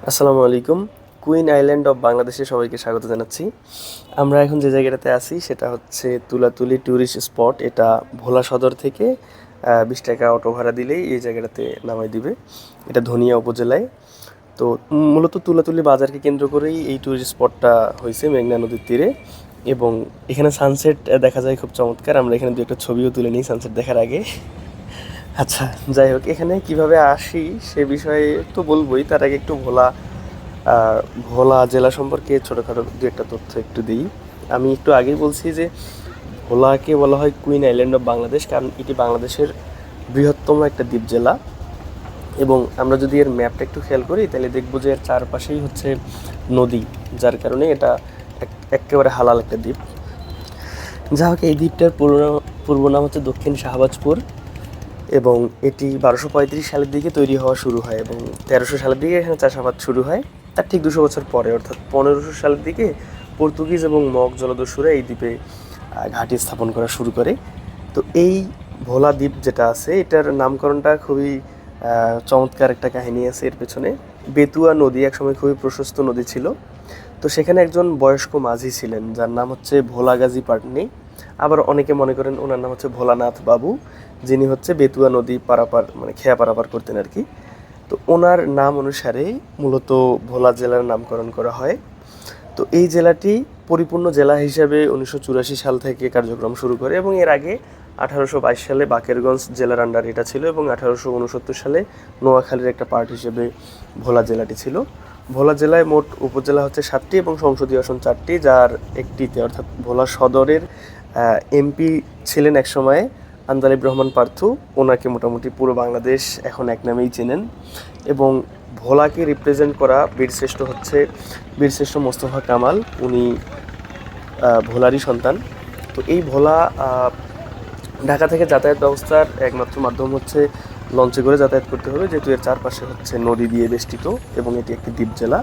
আসসালামু আলাইকুম। Queen island of বাংলাদেশে সবাইকে স্বাগত জানাচ্ছি। আমরা এখন যে জায়গাটাতে আছি সেটা হচ্ছে তুলাতুলি ট্যুরিস্ট স্পট। এটা ভোলা সদর থেকে 20 টাকা অটো ভাড়া দিলেই এই জায়গাটাতে নামাই দিবে। এটা ধনিয়া উপজেলায়। তো মূলত তুলাতুলি বাজারকে কেন্দ্র করেই এই ট্যুরিস্ট স্পটটা হয়েছে মেঘনা নদীর তীরে, এবং এখানে সানসেট দেখা যায় খুব চমৎকার। আমরা এখানে দু একটা ছবিও তুলে নিই সানসেট দেখার আগে। আচ্ছা, যাই হোক, এখানে কিভাবে আসি সে বিষয়ে তো বলবোই। তার আগে একটু ভোলা জেলা সম্পর্কে ছোটোখাটো দু একটা তথ্য একটু দিই। আমি একটু আগেই বলছি যে ভোলাকে বলা হয় কুইন আইল্যান্ড অফ বাংলাদেশ, কারণ এটি বাংলাদেশের বৃহত্তম একটা দ্বীপ জেলা। এবং আমরা যদি এর ম্যাপটা একটু খেয়াল করি তাহলে দেখবো যে এর চারপাশেই হচ্ছে নদী, যার কারণে এটা একেবারে হালাল একটা দ্বীপ। যা হোক, এই দ্বীপটার পূর্ব নাম হচ্ছে দক্ষিণ শাহবাজপুর, এবং এটি 1235 সালের দিকে তৈরি হওয়া শুরু হয় এবং 1300 সালের দিকে এখানে চাষাবাদ শুরু হয়। তার ঠিক 200 বছর পরে, অর্থাৎ 1500 সালের দিকে পর্তুগিজ এবং মগ জলদস্যুরা এই দ্বীপে ঘাঁটি স্থাপন করা শুরু করে। তো এই ভোলা দ্বীপ যেটা আছে এটার নামকরণটা খুবই চমৎকার একটা কাহিনী আছে এর পেছনে। বেতুয়া নদী একসময় খুবই প্রশস্ত নদী ছিল। তো সেখানে একজন বয়স্ক মাঝি ছিলেন যার নাম হচ্ছে ভোলা গাজী পাটনি। আবার অনেকে মনে করেন ওনার নাম হচ্ছে ভোলানাথ বাবু, যিনি হচ্ছে বেতুয়া নদী পারাপার মানে খেয়া পারাপার করতেন আর কি। তো ওনার নাম অনুসারে মূলত ভোলা জেলার নামকরণ করা হয়। তো এই জেলাটি পরিপূর্ণ জেলা হিসাবে 1984 সাল থেকে কার্যক্রম শুরু করে, এবং এর আগে 1822 সালে বাকেরগঞ্জ জেলার আন্ডার এটা ছিল, এবং 1869 সালে নোয়াখালীর একটা পার্ট হিসেবে ভোলা জেলাটি ছিল। ভোলা জেলায় মোট উপজেলা হচ্ছে 7টি এবং সংসদীয় আসন 4টি, যার একটিতে অর্থাৎ ভোলা সদরের এমপি ছিলেন একসময়ে আন্দালিব রহমান পার্থু। ওনাকে মোটামুটি পুরো বাংলাদেশ এখন এক নামেই চেনেন। এবং ভোলাকে রিপ্রেজেন্ট করা বীরশ্রেষ্ঠ হচ্ছে বীরশ্রেষ্ঠ মোস্তফা কামাল। উনি ভোলারই সন্তান। তো এই ভোলা ঢাকা থেকে যাতায়াত ব্যবস্থার একমাত্র মাধ্যম হচ্ছে লঞ্চে করে যাতায়াত করতে হবে, যেহেতু এর চারপাশে হচ্ছে নদী দিয়ে বেষ্টিত এবং এটি একটি দ্বীপ জেলা।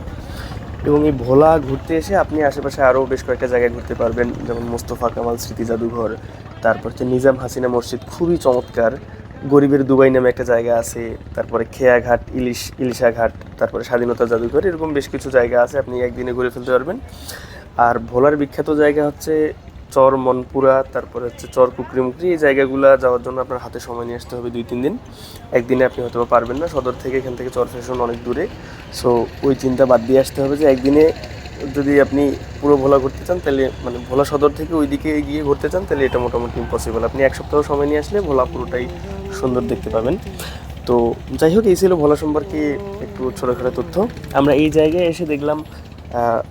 এবং এই ভোলা ঘুরতে এসে আপনি আশেপাশে আরও বেশ কয়েকটা জায়গায় ঘুরতে পারবেন, যেমন মোস্তফা কামাল স্মৃতি জাদুঘর, তারপর হচ্ছে নিজাম হাসিনা মসজিদ খুবই চমৎকার, গরিবের দুবাই নামে একটা জায়গা আছে, তারপরে খেয়াঘাট, ইলিশা ঘাট, তারপরে স্বাধীনতা জাদুঘর, এরকম বেশ কিছু জায়গা আছে আপনি একদিনে ঘুরে ফেলতে পারবেন। আর ভোলার বিখ্যাত জায়গা হচ্ছে চর মনপুরা, তারপরে হচ্ছে চর কুকরিমুকরি। এই জায়গাগুলো যাওয়ার জন্য আপনার হাতে সময় নিয়ে আসতে হবে 2-3 দিন। একদিনে আপনি হয়তো পারবেন না, সদর থেকে এখান থেকে চর ফ্যাশন অনেক দূরে। সো ওই চিন্তা বাদ দিয়ে আসতে হবে যে একদিনে যদি আপনি পুরো ভোলা ঘুরতে চান, তাহলে মানে ভোলা সদর থেকে ওই দিকে গিয়ে ঘুরতে চান, তাহলে এটা মোটামুটি ইম্পসিবল। আপনি এক সপ্তাহ সময় নিয়ে আসলে ভোলা পুরোটাই সুন্দর দেখতে পাবেন। তো যাই হোক, এই ছিল ভোলা সম্পর্কে একটু ছোটোখাটো তথ্য। আমরা এই জায়গায় এসে দেখলাম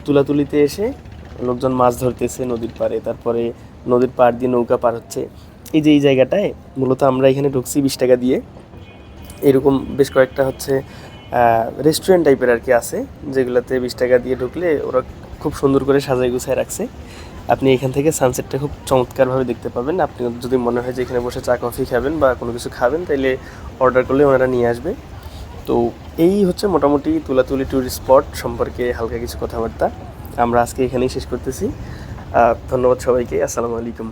তুলাতুলিতে এসে লোকজন মাছ ধরতেছে নদীর পাড়ে, তারপরে নদীর পাড় দিয়ে নৌকা পার হচ্ছে। এই যে এই জায়গাটায় মূলত আমরা এখানে ঢুকছি 20 টাকা দিয়ে। এরকম বেশ কয়েকটা হচ্ছে রেস্টুরেন্ট টাইপের আর কি আছে, যেগুলোতে 20 টাকা দিয়ে ঢুকলে ওরা খুব সুন্দর করে সাজাই গুছায় রাখছে। আপনি এখান থেকে সানসেটটা খুব চমৎকারভাবে দেখতে পাবেন। আপনি যদি মনে হয় যে এখানে বসে চা কফি খাবেন বা কোনো কিছু খাবেন, তাইলে অর্ডার করলে ওনারা নিয়ে আসবে। তো এই হচ্ছে মোটামুটি তুলাতুলি ট্যুরিস্ট স্পট সম্পর্কে হালকা কিছু কথাবার্তা। আমরা আজকে এখানেই শেষ করতেছি। ধন্যবাদ সবাইকে। আসসালামু আলাইকুম।